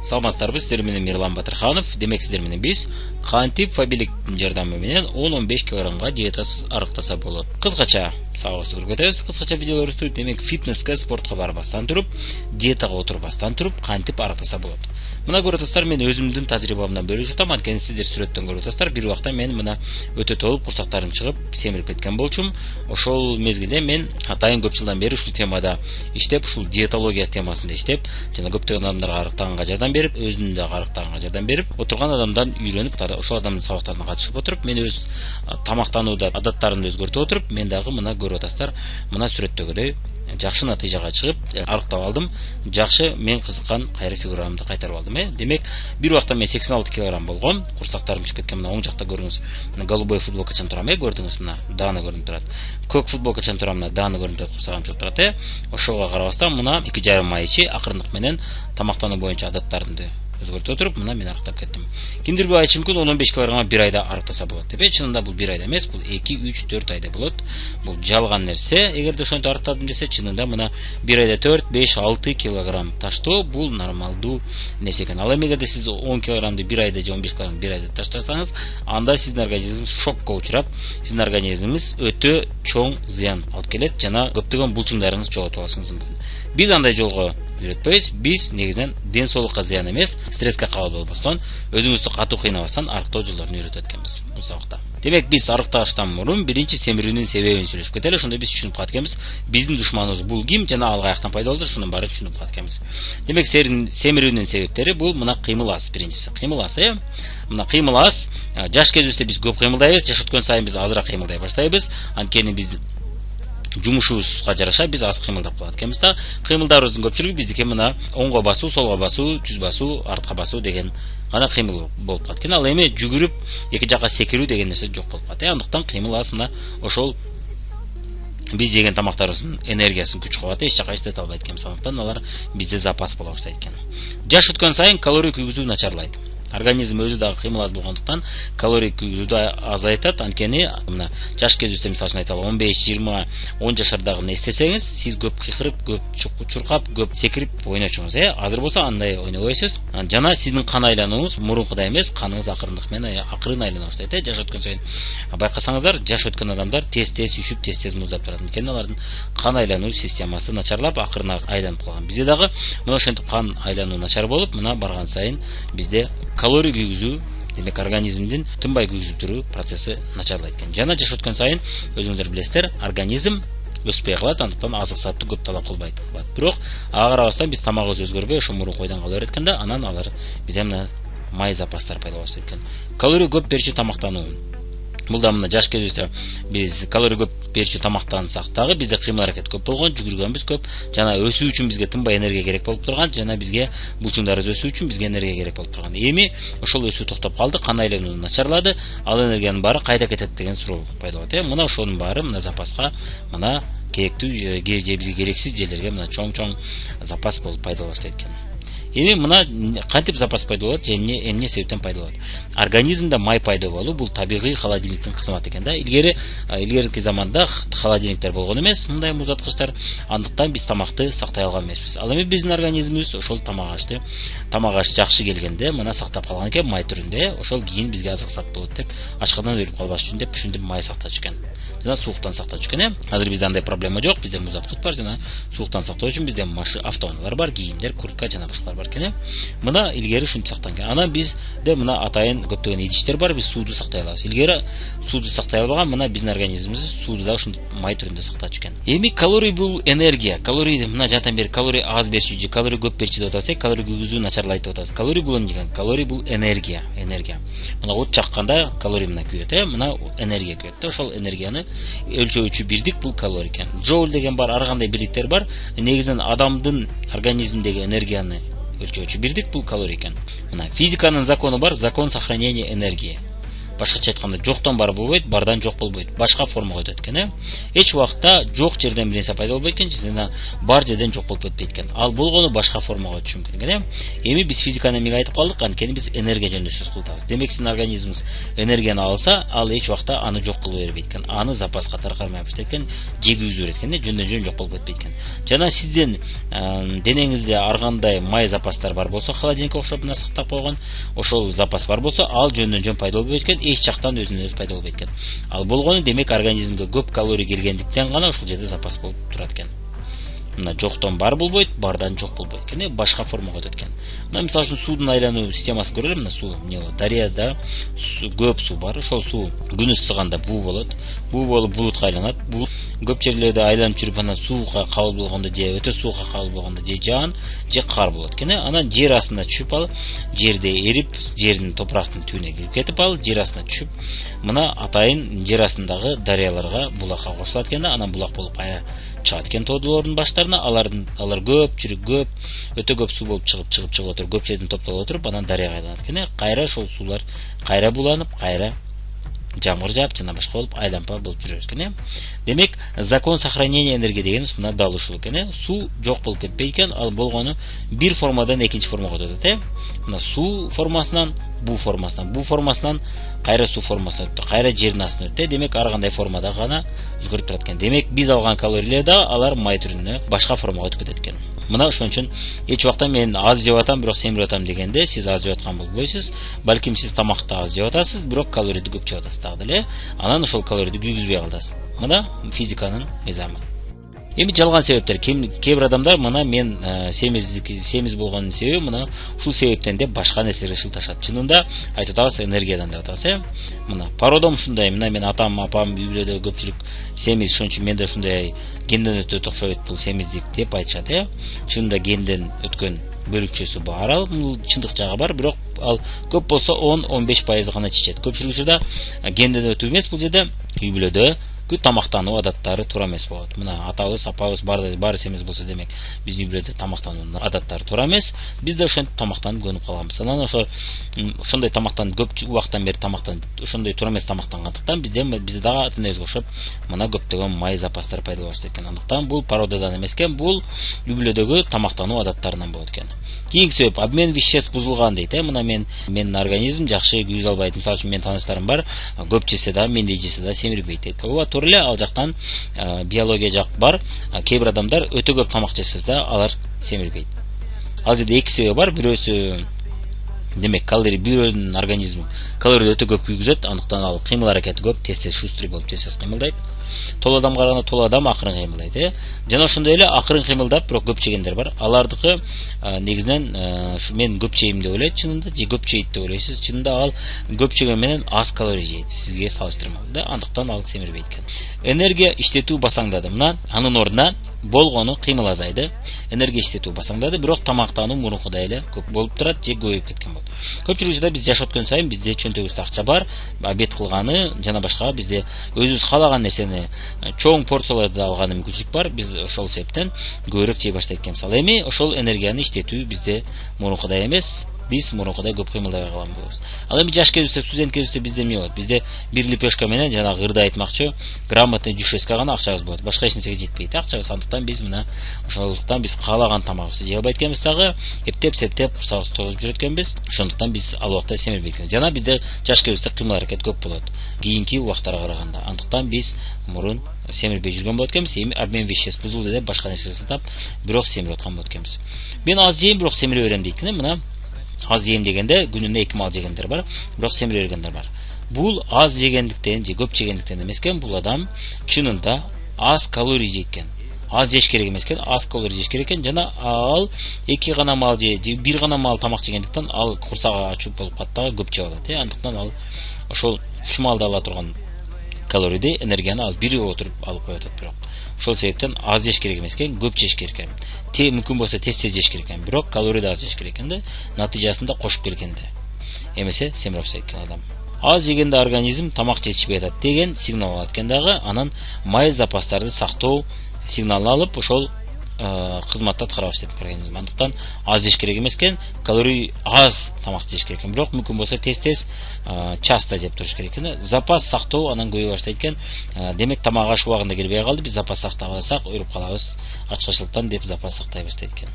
Саламатсыздарбы, сиздер менен Мирлан Батырханов. Демек сиздер менен биз кантип фабиликтин жардамы менен 10-15 килограммга диетасыз арыктаса болот. Кыскача сабагыбызды көргөтөбүз. Кыскача видеолорубузду демек фитнеске, спортко барбастан туруп, диетага отурбастан туруп кантип арыктаса болот. Мына көрүп атасыздар, мен өзүмдүн тажрыйбамдан бөлүшүп атам. Анткени сиздер сүрөттөн көрүп атасыздар. Бир убакта мен мына өтө толуп курсактарым чыгып, семирип кеткен болчумун. Ошол мезгилде мен атайын көп жылдан бери ушул темада иштеп, ушул диетология темасында иштеп, жана көптөгөн адамдарга арыктаганга жардам берип, өзүм да арыктаганга жардам берип, отурган адамдан үйрөнүп, ошол адамдын сабактарына катышып отуруп, мен өз тамактанууда адаттарымды өзгөртүп отуруп, мен дагы мына көрүп атасыздар, мына сүрөттөгүдөй жакшы натыйжага чыгып, арыктап алдым. Жакшы, мен кызыккан кайра фигурамды кайтарып алдым. Демек, бир убакта мен 86 килограмм болгом, курсактарым чыгып кеткен. Мына оң жакта көрүңүз. Мына голубой футболкачан турам, көрдүңүз, мына дааны көрүнүп турат. Көк футболкачан турам, мына дааны көрүнүп турат, курсагым чыгып турат. Ошого карабастан мына 2,5 ай ичи акырындык менен тамактануу боюнча адаттарымды өзгөртүп отуруп, мына мен арыктап кеттим. Кимдир бир айтышы мүмкүн 10-15 килограммга бир айда арыктаса болот деп. Чынында бул бир айда эмес, бул 2-3-4 айда болот. Бул жалган нерсе. Эгерде ошентип арыктадым десе, чынында мына бир айда 4-5-6 килограмм таштоо бул нормалдуу нерсе экен. Ал эми эгерде сиз 10 килограммды бир айда же 15 килограмм бир айда таштасаңыз, анда сиздин организмиңиз шокко учурап, сиздин организмиңиз өтө чоң зыян алып келет жана көптөгөн булчуңдарыңызды жоготуп алышыңыз мүмкүн. Биз андай жолго үйрөтпөйбүз. Биз негизинен ден соолукка зыян эмес, стресске кабыл болбостон, өзүңүздү катуу кыйнабастан арыктоо жолдорун үйрөтөт экенбиз бул сабакта. Демек, биз арыкташтан мурун биринчи семирүүнүн себебин сүйлөшүп кетели. Ошондо биз түшүнүп калат экенбиз. Биздин душманыбыз бул ким жана ал каяктан пайда болду, ошонун баарын түшүнүп калат экенбиз. Демек, семирүүнүн себептери бул мына кыймыл аз. Биринчиси кыймыл аз, мына кыймыл аз. Жаш кезибизде биз көп кыймылдайбыз, жаш өткөн сайын биз азыраак кыймылдай баштайбыз. Анткени биз жумушубузга жараша биз аз кыймылдап калат экенбиз да. Кыймылдарыбыздын көпчүлүгү биздики мына оңго басуу, солго басуу, жүз басуу, артка басуу деген гана кыймыл болуп калат экен. Ал эми жүгүрүп эки жакка секирүү деген нерсе жок болуп калат. Андыктан кыймыл аз, мына ошол биз жеген тамактарыбыздын энергиясын, күч кубаты эч жака иштете албайт экенбиз. Андыктан алар бизде запас боло баштайт экен. Жаш өткөн сайын калория күйгүзүү начарлайт. Организм өзү дагы кыймыл аз болгондуктан калория күйгүзүүдү азайтат. Анткени мына жаш кезибизде мисалы үчүн айталы 15-20 10 жашардагыны эстесеңиз, сиз көп кыйкырып, көп чуркап, көп секирип ойночуңуз. Азыр болсо андай ойнобойсуз. Жана сиздин кан айланууңуз мурункудай эмес, каныңыз акырындык менен акырын айлана баштайт. Жаш өткөн сайын байкасаңыздар, жаш өткөн адамдар тез-тез üşүп, тез-тез муздап турат. Анткени алардын кан айлануу системасы начарлап, акырын айланып калган. Бизде дагы мына ошентип кан айлануу начар болуп, мына барган сайын бизде калория күйгүзүү, демек организмдин тынбай күйгүзүп туруу процесси начарлайт экен. Жана жаш өткөн сайын өзүңүздөр билесиздер, организм өспөй калат, андыктан азык саатты көп талап кылбайт. Бирок ага карабастан биз тамагыбыз өзгөрбөй, ошо мурункойдон кала берет экен да, анан алар бизде мына май запастары пайда болуп экен. Калория көп берүүчү тамактануу. Бул да мына жаш кезибизде биз калория көп берүүчү тамактансак дагы бизде кыймыл аракет көп болгон, жүгүргөнбүз көп, жана өсүү үчүн бизге тынбай энергия керек болуп турган, жана бизге булчуңдарыбыз өсүү үчүн бизге энергия керек болуп турган. Эми ошол өсүү токтоп калды, кан айлануу начарлады, ал энергиянын баары кайда кетет деген суроо пайда болот. Мына ошонун баары мына запаска, мына керектүү же бизге керексиз жерлерге мына чоң-чоң запас болуп пайда болуп баштайт экен. Эми мына кантип запас пайда болот, же эмне себептен пайда болот? Организмде май пайда болуу бул табигый холодильниктин кызматы экен да. Илгерки заманда холодильниктер болгон эмес, мындай муздаткычтар. Андыктан биз тамакты сактай алган эмеспиз. Ал эми биздин организмибиз ошол тамак аш жакшы келгенде мына сактап калган экен май түрүндө. Ошол кийин бизге азык сат болот деп, ачкадан өлүп калбаш үчүн деп ушинтип май сактачу экен. Жана сууктан сактачу экен. Азыр бизде андай проблема жок. Бизде муздаткыч бар, жана сууктан сактоо үчүн бизде автоунаалар бар, кийимдер, куртка жана башкалар бар экен. Мына илгери ушинтип сактанган. Анан бизде мына атайын көптөгөн идиштер бар, биз сууду сактай алабыз. Илгери сууду сактай албаган, мына биздин организмибиз сууду да ушинтип май түрүндө сактачу экен. Эми калория бул энергия. Калория мына жантан бери калория аз берчү же калория көп берчү деп атабыз. Калория күйгүзүү начарлайт деп атабыз. Калория бул эмне? Калория бул энергия. Мына от жакканда калория мына күйөт, мына энергия күйөт. Ошол энергияны өлчөөчү бирдик бул калория экен. Джоуль деген бар, ар кандай бирликтер бар. Негизинен адамдын организминдеги энергияны өлчөөчү бирдик бул калория экен. Мына физиканын закону бар, закон сохранения энергии. башкача айтканда жоктон бар болбойт, бардан жок болбойт, башка формага өтөт экен. Эч убакта жок жерден бир нерсе пайда болбойт экен, жана бар жерден жок болуп кетпейт экен. Ал болгону башка формага өтүшү мүмкүн экен. Эми биз физиканы эмнеге айтып калдык? Анткени биз энергия жөнүндө сөз кылдык. Демек сиздин организмиңиз энергияны алса, ал эч убакта аны жок кылып бербейт экен. Аны запас катары кармай баштайт экен, жегүүзү берет экен, жөндөн жөн жок болуп кетпейт экен. Жана сиздин денеңизде ар кандай май запастар бар болсо, холодильникке окшоп мына сактап койгон, ошол запас бар болсо, ал жөндөн жөн пайда болбойт экен, эч жактан өзүнөн өзү пайда болбойт экен. Ал болгону демек организмге көп калорий келгендиктен гана ошол жерде запас болуп турат экен. Мына жоктон бар болбойт, бардан жок болбойт экен, башка формага өтөт экен. Мына мисалы үчүн суудун айлануу системасын көрөлү. Мына суу, дарыяда көп суу бар. Ошол суу күн ысыганда буу болот. Буу болуп булутка айланат. Бул көп жерлерде айланып жүрүп анан сууга кабыл болгондо же өтө сууга кабыл болгондо же жаан, же кар болот экен. Анан жер астына түшүп алып, жерде эрип, жердин топурактын түбүнө кирип кетип алып, жер астына түшүп, мына атайын жер астындагы дарыяларга, булакка кошулат экен. Анан булак болуп кайра чыгат экен тоодолордун баштарына. Алар өтө көп суу болуп чыгып отуруп, көп жерден топтолуп отуруп, анан дарыяга айланат экен. Кайра ошол суулар кайра буланып, кайра жамгыр жаап жана башка болуп айлампа болуп жүрөт экен. Демек, закон сохранения энергии дегенибиз мына дал ушул экен. Суу жок болуп кетпейт экен, ал болгону бир формадан экинчи формага өтөт. Мына суу формасынан буу формасынан кайра суу формасына өттү, кайра жердин астына өттү. Демек, ар кандай формада гана өзгөрүп турат экен. Демек, биз алган калориялар да алар май түрүнө башка формага өтүп кетет экен. Мына ошон үчүн эч убакта мен аз жеп атам, бирок семирип атам дегенде сиз аз жеп аткан болбойсуз. Балким сиз тамакты аз жеп атасыз, бирок калорийди көп жеп атасыз дагы деле. Анан ошол калорийди күйгүзбөй каласыз. Мына физиканын мыйзамы. Эми жалган себептер. Кээ бир адамдар мына мен семиз болгонун себеби мына ушул себептен деп башка нерселерге шылташат. Чынында айтып атабыз энергиядан деп атабыз. Мына пародом ушундай. Мына мен атам, апам, үй бүлөдө көпчүлүк семиз, ошон үчүн менде ушундай генден өтөт окшойт бул семиздик деп айтышат. Чынында генден өткөн бөлүкчөсү бар, ал чындык жагы бар, бирок ал көп болсо 10-15% гана чечет. Көпчүлүк учурда генден өтүү эмес, бул жерде үй бүлөдө тамактануу адаттары туура эмес болот. Мына атабыз, апабыз баары семиз болсо, демек биздин үй бүлөдө тамактануу адаттары туура эмес. Биз да ошентип тамактанып көнүп калганбыз. Анан ошондой тамактан көп убакыттан бери ошондой туура эмес тамактангандыктан бизде дагы ата-энебизге окшоп мына көптөгөн май запастары пайда болуп экен. Андыктан бул пародадан эмес экен, бул үй бүлөдөгү тамактануу адаттарынан болот экен. Кийинки себеп обмен веществ бузулган дейт. Мына менин организм жакшы күйүз албайт. Мисалы үчүн менин тааныштарым бар, көп жесе да, мендей жесе да семирбейт дейт. Ооба, туура эле, ал жактан биология жак бар. Кээ бир адамдар өтө көп тамак жесе да, алар семирбейт. Ал жерде эки себеп бар. Бирөөсү демек бирөөнүн организми калорийди өтө көп күйгүзөт, андыктан ал кыймыл аракети көп, тез шустрый болуп тез кыймылдайт. Тол адамга караганда тол адам акырын кыймылдайт. Жана ошондой эле акырын кыймылдап, бирок көп жегендер бар. Алардыкы негизинен мен көп жейм деп ойлойт, чынында же көп жейт деп ойлойсуз. Чынында ал көп жеген менен аз калорий жейт, сизге салыштырмалуу. Андыктан ал семирбейт экен. Энергия иштетүү басаңдады. Мына анын ордуна болгону кыймыл азайды, энергия иштетүү басаңдады, бирок тамактануу мурункудай эле көп болуп турат, же көбөйүп кеткен болот. Көпчүлүк учурда биз жаш өткөн сайын бизде чөнтөгүбүздө акча бар, обед кылганы жана башка бизде өзүбүз каалаган нерсени чоң порцияларда алган мүмкүнчүлүк бар. Биз ошол себептен көбүрөөк жей баштайт экенбиз. Ал эми ошол энергияны иштетүү бизде мурункудай эмес. Биз мурункудай көп кыймылдай калган болобуз. Ал эми жаш кезибизде, студент кезибизде бизде эмне болот? Бизде бир лепешка менен жанагы ырда айтмакчы грамотный дюшеска гана акчабыз болот. Башка эч нерсеге жетпейт акчабыз. Андыктан биз мына ошондуктан биз каалаган тамагыбызды жей албайт экенбиз дагы, эптеп курсагыбыз тозуп жүрөт экенбиз. Ошондуктан биз ал убакта семирбейт экенбиз. Жана бизде жаш кезибизде кыймыл аракет көп болот кийинки убактарга караганда. Андыктан биз мурун семирбей жүргөн болот экенбиз. Эми обмен веществ бузулду деп башка нерсе жасап, бирок семирип аткан болот экенбиз. Мен аз жейм, бирок семире берем дейт экен. Мына аз жейм дегенде күнүнө 2 мал жегендер бар, бирок семире бергендер бар. Бул аз жегендиктен же көп жегендиктен эмес экен, бул адам чынында аз калорий жейт экен. Аз жеш керек эмес экен, аз калорий жеш керек экен. Жана ал 2 гана мал же 1 гана мал тамак жегендиктен ал курсагы ачып болуп каттага көп жеп алат. Андыктан ал ошол 3 малда ала турган калорийди, энергияны ал бири отуруп алып коет. Бирок ошол себептен аз жеш керек эмес экен, көп жеш керек экен. Мүмкүн болсо тез жеш керек экен, бирок калорий да аз жеш керек экен. Натыйжасында кошуп келгенде эмесе семирип алат экен адам. Аз жегенде организм тамак жетишпей атат деген сигнал алат экен дагы, анан май запастарды сактоо сигналын алып, ошол кызматты аткара баштайт организм. Андыктан аз жеш керек эмес экен, калорий аз тамак жеш керек экен. Бирок мүмкүн болсо тез часто жеп туруш керек экен. Запас сактоо анан көбөйө баштайт экен. Демек тамак аш убагында келбей калды, биз запас сактап алсак өлүп калабыз ачкычылыктан деп запас сактай баштайт экен.